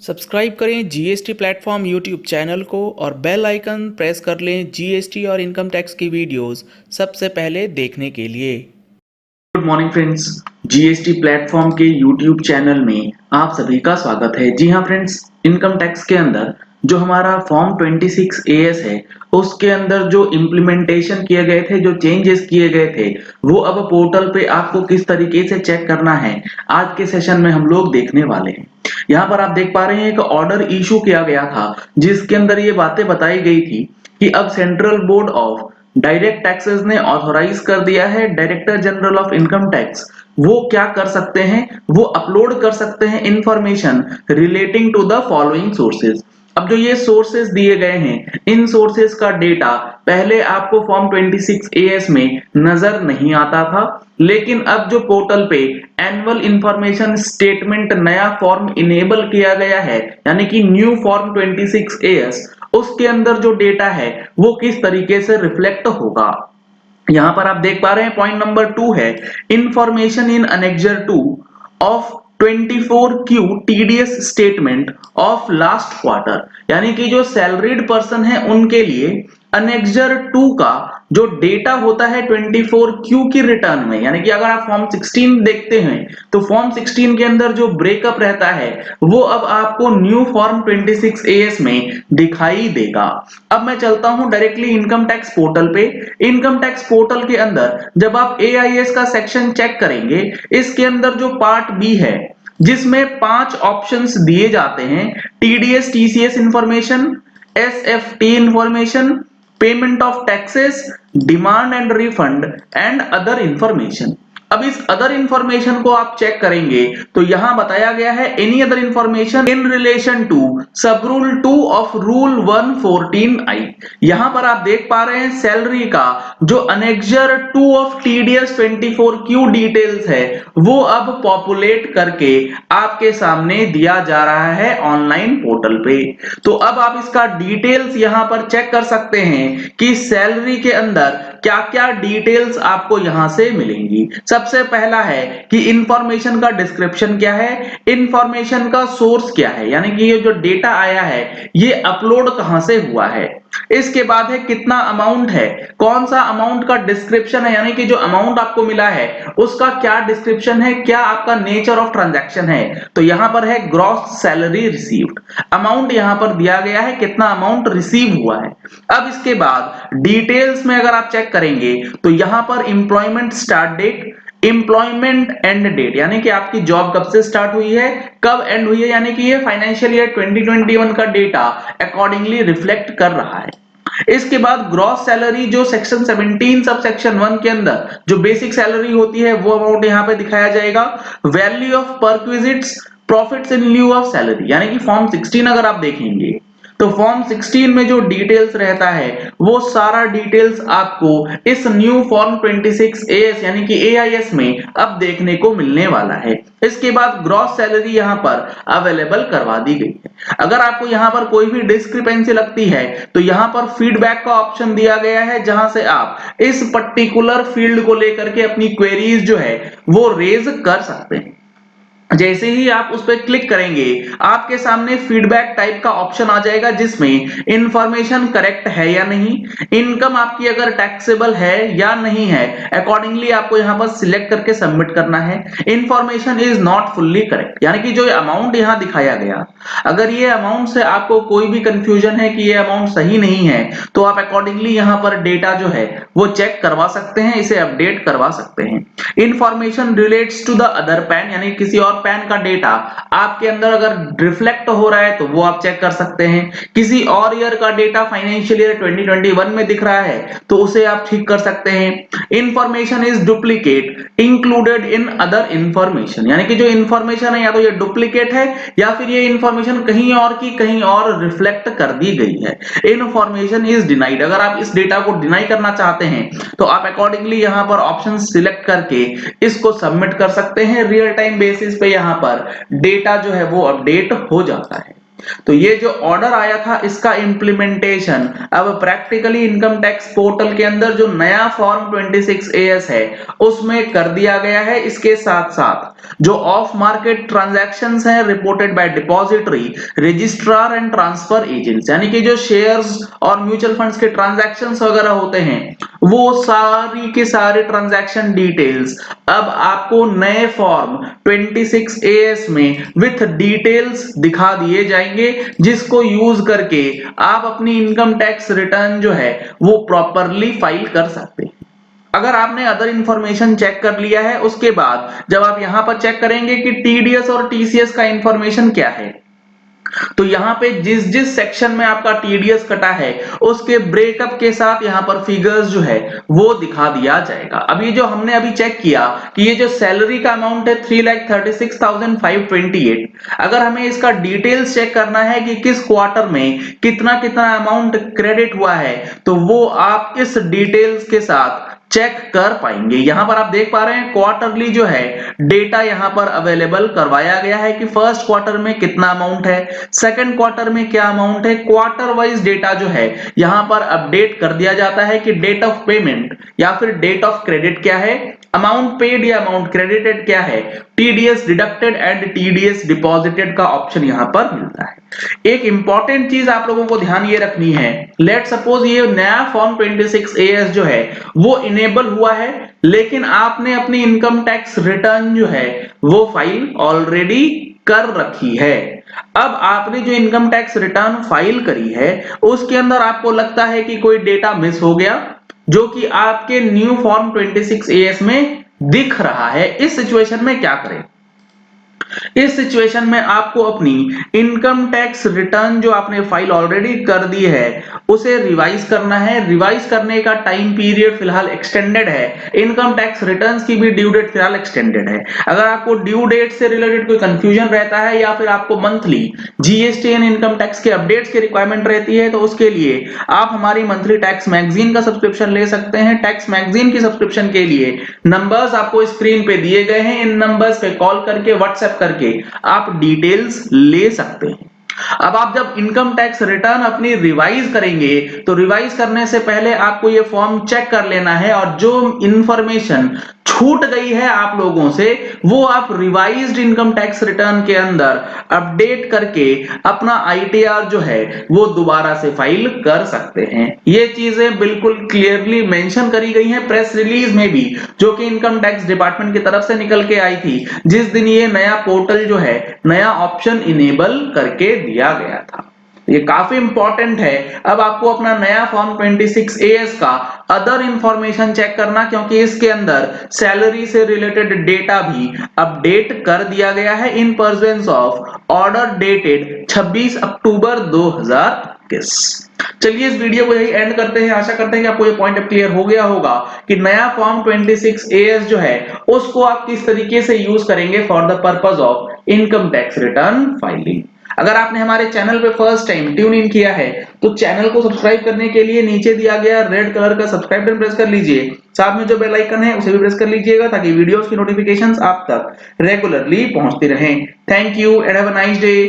Subscribe करें GST platform YouTube channel को और बेल आइकन प्रेस कर लें जीएसटी और इनकम टैक्स की वीडियोस सबसे पहले देखने के लिए। Good morning friends, GST platform के यूट्यूब चैनल में आप सभी का स्वागत है। जी हाँ फ्रेंड्स, इनकम टैक्स के अंदर जो हमारा फॉर्म 26 एएस है उसके अंदर जो इम्प्लीमेंटेशन किए गए थे, जो चेंजेस किए गए थे, वो अब पोर्टल पे आपको किस तरीके से चेक करना है आज के सेशन में हम लोग देखने वाले हैं। यहाँ पर आप देख पा रहे हैं एक ऑर्डर इशू किया गया था जिसके अंदर ये बातें बताई गई थी कि अब central board of direct taxes ने ऑथोराइज कर दिया है director general of income tax, वो क्या कर सकते हैं, वो अपलोड कर सकते हैं information relating to the following sources. अब जो ये सोर्सेज दिए गए हैं, इन सोर्सेज का डेटा पहले आपको फॉर्म 26 एएस में नजर नहीं आता था, लेकिन अब जो पोर्टल पे एनुअल इंफॉर्मेशन स्टेटमेंट नया फॉर्म इनेबल किया गया है, यानी कि न्यू फॉर्म 26 एएस, उसके अंदर जो डेटा है वो किस तरीके से रिफ्लेक्ट होगा। यहां पर आप देख पा रहे हैं पॉइंट नंबर 2 है information in annexure 2 of 24Q TDS statement of last quarter, यानी कि जो सैलरीड पर्सन है उनके लिए अनेक्जर 2 का जो डेटा होता है 24Q की रिटर्न में, यानी कि अगर आप फॉर्म 16 देखते हैं तो फॉर्म 16 के अंदर जो ब्रेकअप रहता है वो अब आपको न्यू फॉर्म 26 एएस में दिखाई देगा। अब मैं चलता हूं डायरेक्टली इनकम टैक्स पोर्टल पे। इनकम टैक्स पोर्टल के अंदर जब आप एआईएस का सेक्शन चेक करेंगे, इसके अंदर जो पार्ट बी है जिसमें 5 ऑप्शंस दिए जाते हैं, TDS TCS information, SFT information, payment of taxes, demand and refund and other information. अब इस अदर इंफॉर्मेशन को आप चेक करेंगे तो यहां बताया गया है any other information in relation to sub rule 2 of rule 114I। यहां पर आप देख पा रहे हैं सैलरी का जो annexure 2 of TDS 24Q details है वो अब पॉपुलेट करके आपके सामने दिया जा रहा है ऑनलाइन पोर्टल पे। तो अब आप इसका डिटेल्स यहां पर चेक कर सकते हैं कि सैलरी के अंदर क्या क्या डिटेल्स आपको यहां से मिलेंगी। सबसे पहला है कि इंफॉर्मेशन का डिस्क्रिप्शन क्या है, इंफॉर्मेशन का सोर्स क्या है, यानी कि ये जो डेटा आया है ये अपलोड कहां से हुआ है। इसके बाद है कितना अमाउंट है, कौन सा अमाउंट का डिस्क्रिप्शन है, यानी कि जो अमाउंट आपको मिला है उसका क्या डिस्क्रिप्शन है, क्या आपका नेचर ऑफ ट्रांजैक्शन है। तो यहां पर है ग्रॉस सैलरी रिसीव्ड, अमाउंट यहां पर दिया गया है कितना अमाउंट रिसीव हुआ है। अब इसके बाद डिटेल्स में अगर आप चेक करेंगे तो यहां पर employment start date, employment end date, यानी कि आपकी जॉब कब से स्टार्ट हुई है, कब एंड हुई है, यानी कि ये फाइनेंशियल ईयर 2021 का डेटा अकॉर्डिंगली रिफ्लेक्ट कर रहा है। इसके बाद ग्रॉस सैलरी जो सेक्शन 17 सब सेक्शन 1 के अंदर जो बेसिक सैलरी होती है वो अमाउंट यहां पे दिखाया जाएगा। Value of perquisites, profits in lieu of salary, यानी कि फॉर्म 16 अगर आप देखेंगे तो फॉर्म 16 में जो डिटेल्स रहता है वो सारा डिटेल्स आपको इस न्यू फॉर्म 26 एएस यानी कि एआईएस में अब देखने को मिलने वाला है। इसके बाद ग्रॉस सैलरी यहां पर अवेलेबल करवा दी गई है। अगर आपको यहां पर कोई भी डिस्क्रिपेंसी लगती है तो यहां पर फीडबैक का ऑप्शन दिया गया है जहां से आप इस पर्टिकुलर फील्ड को लेकर के अपनी क्वेरीज जो है वो रेज कर सकते हैं। जैसे ही आप उस पर क्लिक करेंगे आपके सामने फीडबैक टाइप का ऑप्शन आ जाएगा जिसमें इंफॉर्मेशन करेक्ट है या नहीं, इनकम आपकी अगर टैक्सेबल है या नहीं है, अकॉर्डिंगली आपको यहां पर सिलेक्ट करके सबमिट करना है। Information is not fully correct, यानी कि जो अमाउंट यहां दिखाया गया, अगर ये अमाउंट से आपको कोई भी कंफ्यूजन है कि ये अमाउंट सही नहीं है तो आप अकॉर्डिंगली यहां पर डेटा जो है वो चेक करवा सकते हैं, इसे अपडेट करवा सकते हैं। Information relates to the other PAN, यानी किसी और पैन का डेटा आपके अंदर अगर रिफ्लेक्ट हो रहा है तो वो आप चेक कर सकते हैं। किसी और ईयर का डेटा फाइनेंशियल ईयर 2021 में दिख रहा है तो उसे आप ठीक कर सकते हैं। Information is duplicate included in other information, यानी कि जो इंफॉर्मेशन है या तो ये डुप्लीकेट है या फिर ये इंफॉर्मेशन कहीं और की कहीं और रिफ्लेक्ट कर दी गई है। इंफॉर्मेशन इज डिनाइड, अगर आप इस डेटा को डिनाई करना चाहते हैं तो आप अकॉर्डिंगली यहां पर ऑप्शन सिलेक्ट करके इसको सबमिट कर सकते हैं। रियल टाइम बेसिस पे यहां पर डेटा जो है वो अपडेट हो जाता है। तो ये जो ऑर्डर आया था इसका इंप्लीमेंटेशन अब प्रैक्टिकली इनकम टैक्स पोर्टल के अंदर जो नया फॉर्म 26AS है उसमें कर दिया गया है। इसके साथ साथ जो ऑफ मार्केट ट्रांजैक्शंस हैं reported by depository, registrar and transfer agents, यानी कि जो शेयर्स और म्यूचुअल फंड्स के ट्रांजैक्शंस वगैरह होते हैं वो सारी के सारे ट्रांजैक्शन डिटेल्स अब आपको नए फॉर्म 26AS में विथ डिटेल्स दिखा दिए जाएंगे, जिसको यूज करके आप अपनी इनकम टैक्स रिटर्न जो है वो प्रॉपरली फाइल कर सकते हैं। अगर आपने अदर इंफॉर्मेशन चेक कर लिया है उसके बाद जब आप यहां पर चेक करेंगे कि टीडीएस और टीसीएस का इंफॉर्मेशन क्या है, तो यहां पे जिस जिस सेक्शन में आपका टीडीएस कटा है उसके ब्रेकअप के साथ यहां पर फिगर्स जो है वो दिखा दिया जाएगा। अब ये जो हमने अभी चेक किया कि ये जो सैलरी का अमाउंट है 3,36,528, अगर हमें इसका डिटेल्स चेक करना है कि किस क्वार्टर में कितना कितना अमाउंट क्रेडिट हुआ है तो वो आप इस डिटेल्स के साथ चेक कर पाएंगे। यहां पर आप देख पा रहे हैं क्वार्टरली जो है डेटा यहां पर अवेलेबल करवाया गया है कि फर्स्ट क्वार्टर में कितना अमाउंट है, सेकंड क्वार्टर में क्या अमाउंट है। क्वार्टर वाइज डेटा जो है यहां पर अपडेट कर दिया जाता है कि डेट ऑफ पेमेंट या फिर डेट ऑफ क्रेडिट क्या है, अमाउंट पेड या अमाउंट क्रेडिटेड क्या है, TDS deducted and TDS deposited का ऑप्शन यहां पर मिलता है। एक इंपॉर्टेंट चीज आप लोगों को ध्यान ये रखनी है, लेट सपोज ये नया फॉर्म 26AS जो है वो इनेबल हुआ है लेकिन आपने अपनी इनकम टैक्स रिटर्न जो है वो फाइल ऑलरेडी कर रखी है। अब आपने जो इनकम टैक्स रिटर्न फाइल करी है उसके अंदर आपको लगता है कि कोई डेटा मिस हो गया जो कि आपके न्यू फॉर्म 26AS में दिख रहा है। इस सिचुएशन में क्या करें? इस सिचुएशन में आपको अपनी इनकम टैक्स रिटर्न जो आपने फाइल ऑलरेडी कर दी है उसे रिवाइज करना है। रिवाइज करने का टाइम पीरियड फिलहाल एक्सटेंडेड है, इनकम टैक्स रिटर्न्स की भी ड्यू डेट फिलहाल एक्सटेंडेड है। अगर आपको ड्यू डेट से रिलेटेड कोई कंफ्यूजन रहता है या फिर आपको monthly GST and income tax के अपडेट्स की रिक्वायरमेंट रहती है तो उसके लिए आप हमारी मंथली टैक्स मैगजीन का सब्सक्रिप्शन ले सकते हैं। टैक्स मैगजीन की सब्सक्रिप्शन के लिए नंबर्स आपको स्क्रीन पे दिए गए हैं, इन नंबर्स पे कॉल करके व्हाट्सएप करके आप डिटेल्स ले सकते हैं। अब आप जब इनकम टैक्स रिटर्न अपनी रिवाइज करेंगे तो रिवाइज करने से पहले आपको ये फॉर्म चेक कर लेना है और जो इंफॉर्मेशन छूट गई है आप लोगों से वो आप रिवाइज्ड इनकम टैक्स रिटर्न के अंदर अपडेट करके अपना आईटीआर जो है वो दोबारा से फाइल कर सकते हैं। ये चीजें बिल्कुल क्लियरली मेंशन करी गई हैं प्रेस रिलीज में भी, जो कि इनकम टैक्स डिपार्टमेंट की तरफ से निकल के आई थी जिस दिन ये नया पोर्टल जो है नया ऑप्शन इनेबल करके दिया गया था। ये काफी इंपॉर्टेंट है। अब आपको अपना नया फॉर्म 26AS का अदर इंफॉर्मेशन चेक करना, क्योंकि इसके अंदर सैलरी से रिलेटेड डेटा भी अपडेट कर दिया गया है इन परसेंस ऑफ ऑर्डर डेटेड 26 अक्टूबर 2021। चलिए इस वीडियो को यही एंड करते हैं। आशा करते हैं कि आपको ये पॉइंट अब क्लियर हो गया होगा कि नया फॉर्म 26AS जो है उसको आप किस तरीके से यूज करेंगे for the purpose of income tax return filing. अगर आपने हमारे चैनल पे फर्स्ट टाइम ट्यून इन किया है तो चैनल को सब्सक्राइब करने के लिए नीचे दिया गया रेड कलर का सब्सक्राइब बटन प्रेस कर लीजिए। साथ में जो बेल आइकन है उसे भी प्रेस कर लीजिएगा ताकि वीडियोस की नोटिफिकेशंस आप तक रेगुलरली पहुंचती रहें। Thank you and have a nice day.